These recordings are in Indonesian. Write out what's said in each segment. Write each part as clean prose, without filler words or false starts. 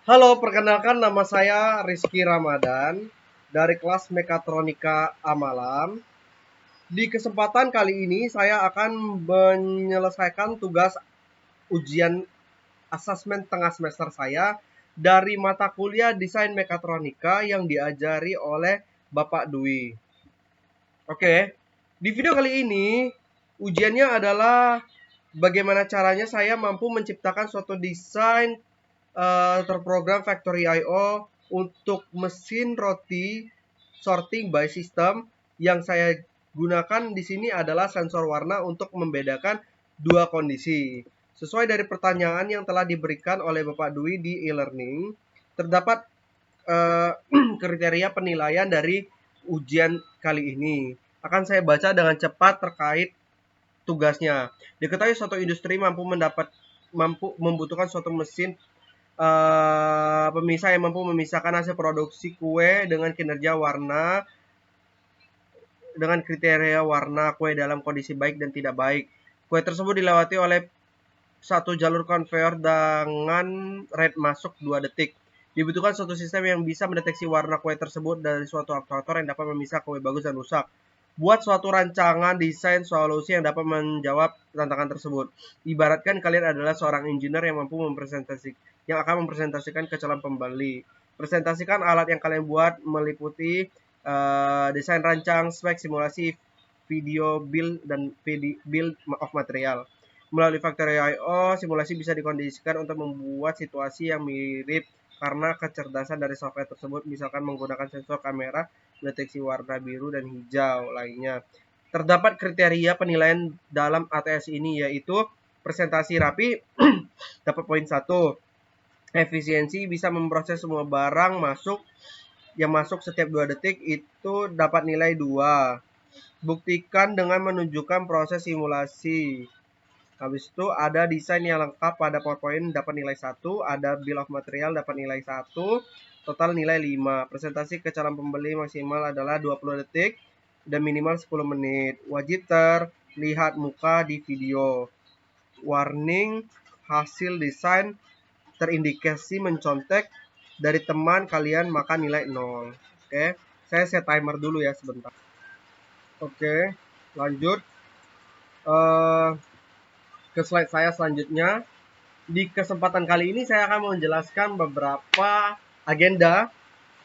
Halo, perkenalkan nama saya Rizky Ramadan dari kelas Mekatronika Amalam. Di kesempatan kali ini saya akan menyelesaikan tugas ujian asesmen tengah semester saya dari mata kuliah Desain Mekatronika yang diajari oleh Bapak Dwi. Oke, di video kali ini ujiannya adalah bagaimana caranya saya mampu menciptakan suatu desain terprogram Factory I/O untuk mesin roti sorting by system. Yang saya gunakan di sini adalah sensor warna untuk membedakan dua kondisi. Sesuai dari pertanyaan yang telah diberikan oleh Bapak Dwi di e-learning, terdapat kriteria penilaian dari ujian kali ini. Akan saya baca dengan cepat terkait tugasnya. Diketahui suatu industri mampu membutuhkan suatu mesin pemisah yang mampu memisahkan hasil produksi kue dengan kinerja warna dengan kriteria warna kue dalam kondisi baik dan tidak baik. Kue tersebut dilewati oleh satu jalur konveyor dengan rate masuk 2 detik. Dibutuhkan suatu sistem yang bisa mendeteksi warna kue tersebut dari suatu aktuator yang dapat memisah kue bagus dan rusak. Buat suatu rancangan desain solusi yang dapat menjawab tantangan tersebut. Ibaratkan kalian adalah seorang engineer yang mampu mempresentasikan ke calon pembeli. Presentasikan alat yang kalian buat meliputi desain rancang, spek, simulasi, video, build, dan build of material. Melalui Factory I/O, simulasi bisa dikondisikan untuk membuat situasi yang mirip karena kecerdasan dari software tersebut, misalkan menggunakan sensor kamera, deteksi warna biru dan hijau lainnya. Terdapat kriteria penilaian dalam ATS ini, yaitu presentasi rapi dapat poin 1, efisiensi bisa memproses semua barang yang masuk setiap 2 detik itu dapat nilai 2. Buktikan dengan menunjukkan proses simulasi. Habis itu ada desain yang lengkap pada PowerPoint dapat nilai 1, ada bill of material dapat nilai 1, total nilai 5. Presentasi ke calon pembeli maksimal adalah 20 detik dan minimal 10 menit. Wajib terlihat muka di video. Warning, hasil desain terindikasi mencontek dari teman kalian maka nilai 0. Oke, saya set timer dulu ya sebentar. Oke, lanjut ke slide saya selanjutnya. Di kesempatan kali ini saya akan menjelaskan beberapa agenda.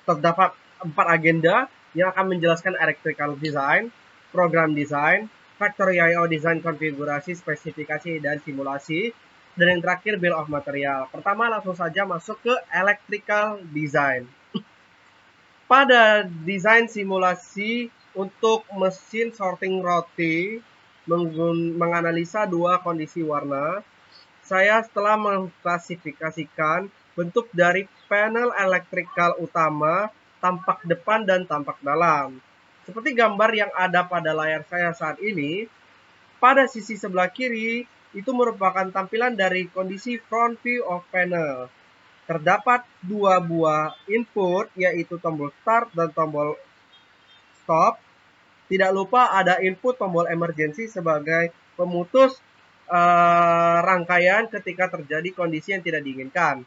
Terdapat 4 agenda yang akan menjelaskan electrical design, program design, factory I/O design, konfigurasi, spesifikasi, dan simulasi. Dan yang terakhir bill of material. Pertama langsung saja masuk ke electrical design. Pada desain simulasi untuk mesin sorting roti menganalisa dua kondisi warna, saya setelah mengklasifikasikan bentuk dari panel elektrikal utama, tampak depan dan tampak dalam. Seperti gambar yang ada pada layar saya saat ini, pada sisi sebelah kiri itu merupakan tampilan dari kondisi front view of panel. Terdapat dua buah input, yaitu tombol start dan tombol stop. Tidak lupa ada input tombol emergency sebagai pemutus rangkaian ketika terjadi kondisi yang tidak diinginkan.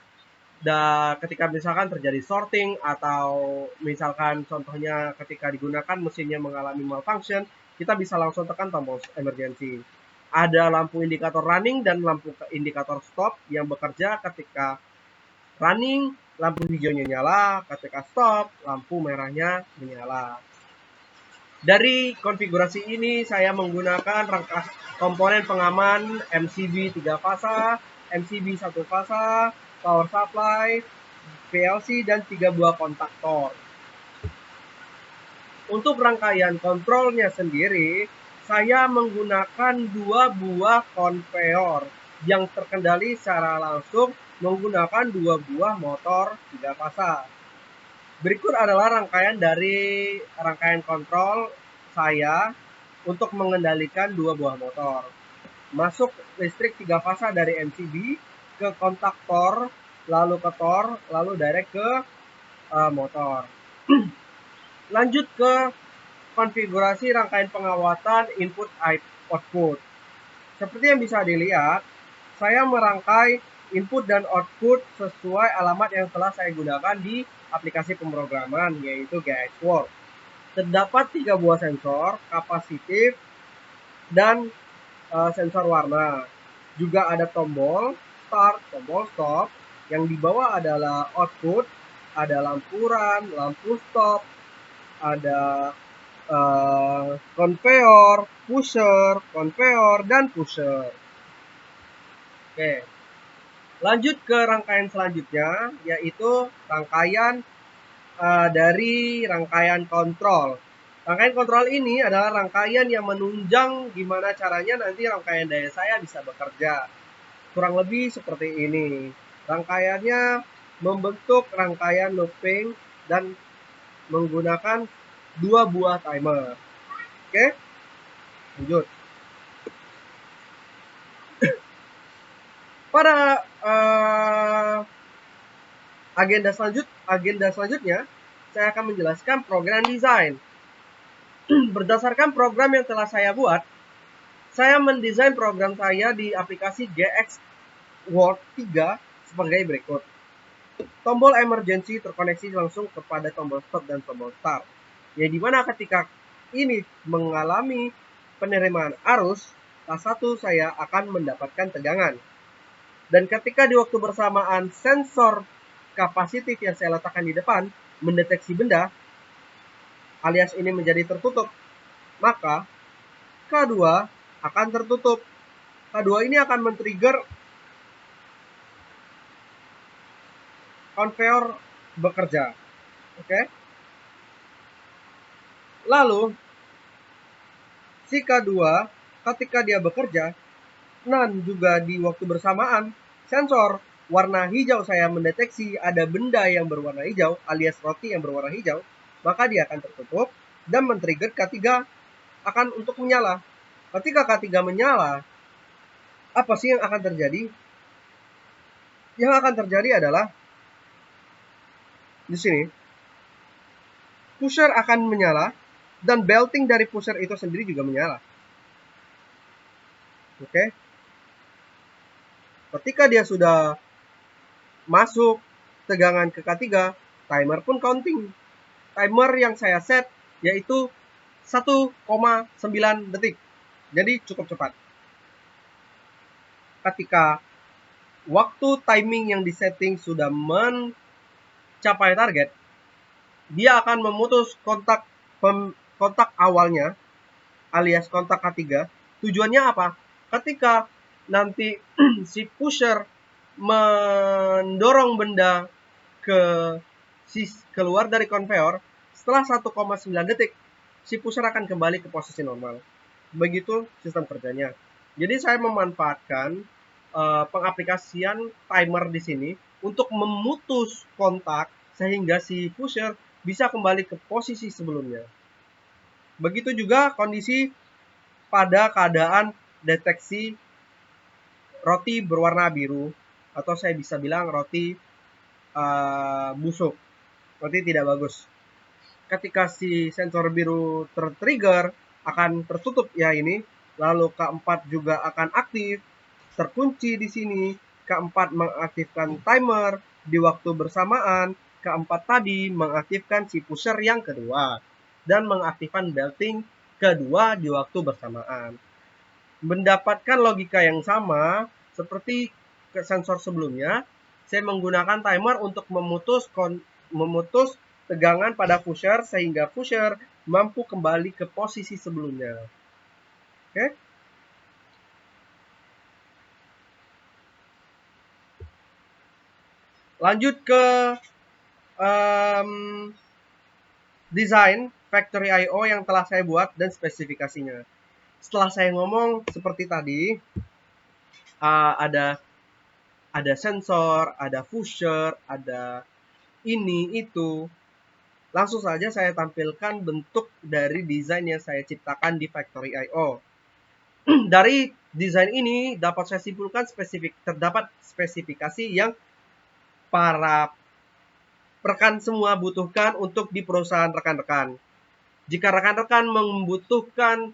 Dan ketika misalkan terjadi sorting atau misalkan contohnya ketika digunakan mesinnya mengalami malfunction, kita bisa langsung tekan tombol emergency. Ada lampu indikator running dan lampu indikator stop yang bekerja ketika running, lampu hijaunya nyala, ketika stop, lampu merahnya menyala. Dari konfigurasi ini saya menggunakan rangka komponen pengaman MCB 3 fasa, MCB 1 fasa, power supply, PLC, dan 3 buah kontaktor. Untuk rangkaian kontrolnya sendiri, saya menggunakan 2 buah konveyor yang terkendali secara langsung menggunakan 2 buah motor 3 fasa. Berikut adalah rangkaian dari rangkaian kontrol saya untuk mengendalikan 2 buah motor. Masuk listrik 3 fasa dari MCB ke kontaktor, lalu ke tor, lalu direct ke motor. Lanjut ke konfigurasi rangkaian pengawatan input output. Seperti yang bisa dilihat, saya merangkai input dan output sesuai alamat yang telah saya gunakan di aplikasi pemrograman, yaitu GXWorks. Terdapat 3 buah sensor, kapasitif, dan sensor warna. Juga ada tombol start, tombol stop. Yang di bawah adalah output, ada lampu run, lampu stop, ada conveyor, pusher, conveyor, dan pusher. Oke, lanjut ke rangkaian selanjutnya, yaitu rangkaian dari rangkaian kontrol. Rangkaian kontrol ini adalah rangkaian yang menunjang gimana caranya nanti rangkaian daya saya bisa bekerja. Kurang lebih seperti ini. Rangkaiannya membentuk rangkaian looping dan menggunakan 2 buah timer. Oke, lanjut. Pada agenda selanjutnya, saya akan menjelaskan program desain. Berdasarkan program yang telah saya buat, saya mendesain program saya di aplikasi GXWorks 3 sebagai berikut. Tombol emergency terkoneksi langsung kepada tombol stop dan tombol start. Yang dimana ketika ini mengalami penerimaan arus, salah satu saya akan mendapatkan tegangan. Dan ketika di waktu bersamaan sensor kapasitif yang saya letakkan di depan mendeteksi benda, alias ini menjadi tertutup, maka K2 akan tertutup. K2 ini akan men-trigger conveyor bekerja. Oke. Lalu si K2 ketika dia bekerja, dan juga di waktu bersamaan sensor warna hijau saya mendeteksi ada benda yang berwarna hijau alias roti yang berwarna hijau, maka dia akan tertutup dan men-trigger K3 akan untuk menyala. Ketika K3 menyala, apa sih yang akan terjadi? Yang akan terjadi adalah di sini pusher akan menyala dan belting dari pusher itu sendiri juga menyala. Oke. Ketika dia sudah masuk tegangan ke K3, timer pun counting. Timer yang saya set yaitu 1,9 detik. Jadi cukup cepat. Ketika waktu timing yang disetting sudah mencapai target, dia akan memutus kontak awalnya alias kontak K3. Tujuannya apa? Ketika nanti si pusher mendorong benda keluar dari konveyor, setelah 1,9 detik si pusher akan kembali ke posisi normal. Begitu sistem kerjanya. Jadi saya memanfaatkan pengaplikasian timer di sini untuk memutus kontak sehingga si pusher bisa kembali ke posisi sebelumnya. Begitu juga kondisi pada keadaan deteksi roti berwarna biru, atau saya bisa bilang roti busuk, roti tidak bagus. Ketika si sensor biru tertrigger, akan tertutup ya ini, lalu K4 juga akan aktif, terkunci di sini. K4 mengaktifkan timer di waktu bersamaan, K4 tadi mengaktifkan si pusher yang kedua dan mengaktifkan belting kedua di waktu bersamaan. Mendapatkan logika yang sama seperti sensor sebelumnya, saya menggunakan timer untuk memutus tegangan pada pusher sehingga pusher mampu kembali ke posisi sebelumnya. Oke? Lanjut ke desain factory I/O yang telah saya buat dan spesifikasinya. Setelah saya ngomong seperti tadi, ada sensor, ada pusher, ada ini itu. Langsung saja saya tampilkan bentuk dari desain yang saya ciptakan di factory I/O. Dari desain ini dapat saya simpulkan terdapat spesifikasi yang para rekan semua butuhkan untuk di perusahaan rekan-rekan. Jika rekan-rekan membutuhkan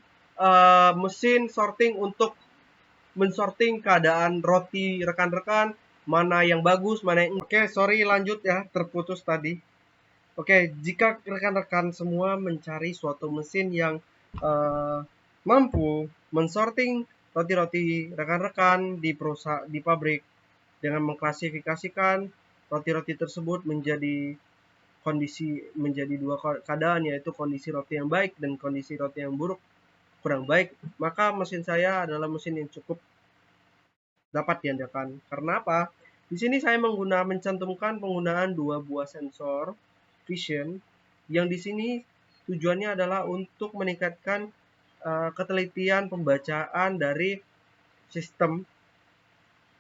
mesin sorting untuk mensorting keadaan roti rekan-rekan, mana yang bagus, mana yang... Oke, sorry lanjut ya, terputus tadi. Oke, jika rekan-rekan semua mencari suatu mesin yang mampu mensorting roti-roti rekan-rekan di perusahaan di pabrik dengan mengklasifikasikan roti-roti tersebut menjadi dua keadaan, yaitu kondisi roti yang baik dan kondisi roti yang buruk kurang baik, maka mesin saya adalah mesin yang cukup dapat diandalkan. Karena apa? Di sini saya mencantumkan penggunaan dua buah sensor vision yang di sini tujuannya adalah untuk meningkatkan ketelitian pembacaan dari sistem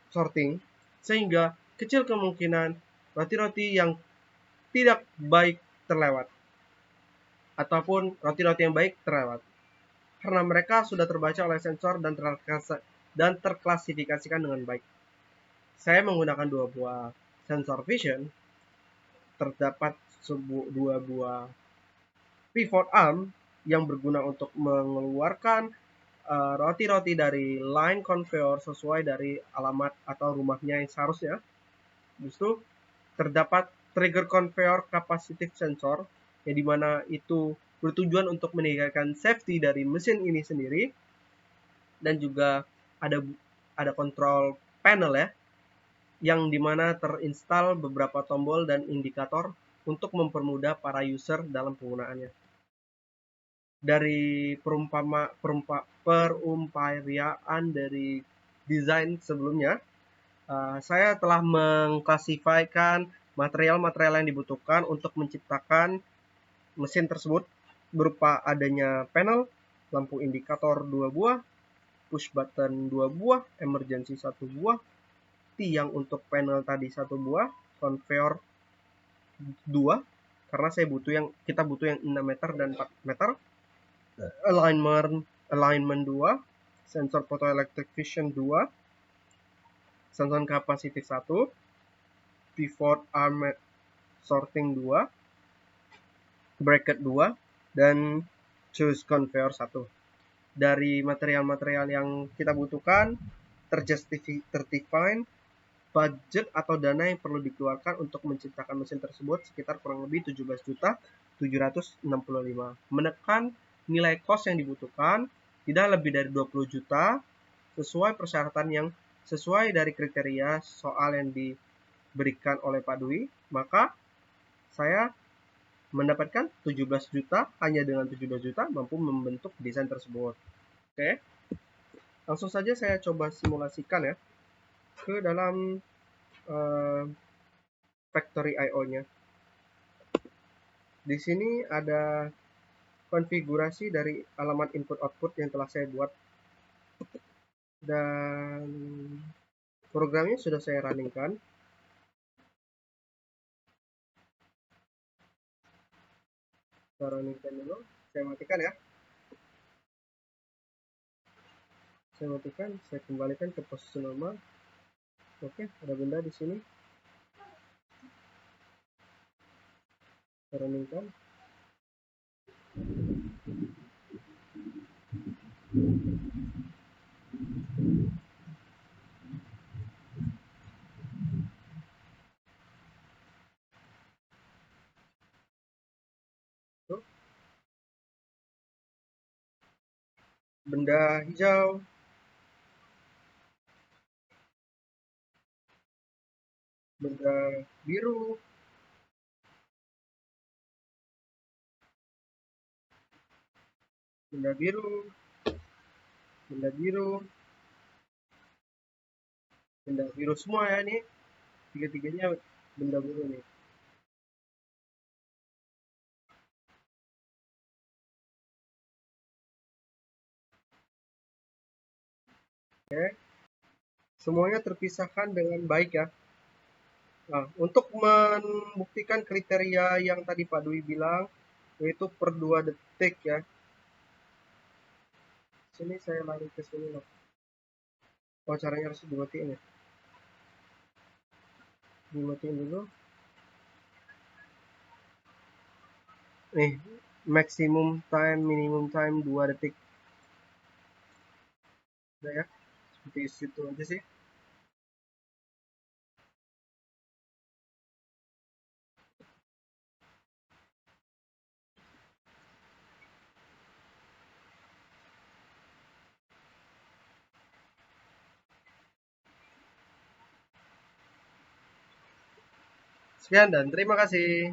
sorting, sehingga kecil kemungkinan roti-roti yang tidak baik terlewat ataupun roti-roti yang baik terlewat karena mereka sudah terbaca oleh sensor dan terklasifikasikan dengan baik. Saya menggunakan dua buah sensor vision. Terdapat dua buah pivot arm yang berguna untuk mengeluarkan roti-roti dari line conveyor sesuai dari alamat atau rumahnya yang seharusnya. Habis itu terdapat trigger conveyor capacitive sensor yang dimana itu bertujuan untuk meningkatkan safety dari mesin ini sendiri, dan juga ada control panel ya, yang dimana terinstal beberapa tombol dan indikator untuk mempermudah para user dalam penggunaannya. Dari perumpayaan dari desain sebelumnya, saya telah mengklasifikasikan material-material yang dibutuhkan untuk menciptakan mesin tersebut berupa adanya panel, lampu indikator 2 buah, push button 2 buah, emergency 1 buah, tiang untuk panel tadi 1 buah, conveyor 2 karena kita butuh yang 6 meter dan 4 meter, alignment 2, sensor photoelectric vision 2, sensor kapasitif 1, pivot arm sorting 2, bracket 2, dan choose conveyor 1. Dari material-material yang kita butuhkan, terdefined budget atau dana yang perlu dikeluarkan untuk menciptakan mesin tersebut sekitar kurang lebih 17.765. Menekan nilai cost yang dibutuhkan tidak lebih dari 20 juta sesuai persyaratan yang sesuai dari kriteria soal yang diberikan oleh Pak Dwi, maka saya mendapatkan 17 juta, hanya dengan 17 juta mampu membentuk desain tersebut. Oke, langsung saja saya coba simulasikan ya ke dalam factory I/O-nya. Di sini ada konfigurasi dari alamat input-output yang telah saya buat, dan programnya sudah saya runningkan. Saya runningkan dulu, saya matikan ya. Saya matikan, saya kembalikan ke posisi normal. Oke, ada benda di sini. Saya runningkan. Tuh. Benda hijau, benda biru, benda biru, benda biru, benda biru semua ya, ini tiga-tiganya benda biru nih. Oke, semuanya terpisahkan dengan baik ya. Nah, untuk membuktikan kriteria yang tadi Pak Dwi bilang, yaitu per 2 detik ya. Sini saya lari ke sini loh. Oh, caranya harus dimatiin ya. Dimatiin dulu. Nih, maximum time, minimum time 2 detik. Udah ya, seperti itu aja sih. Sekian dan terima kasih.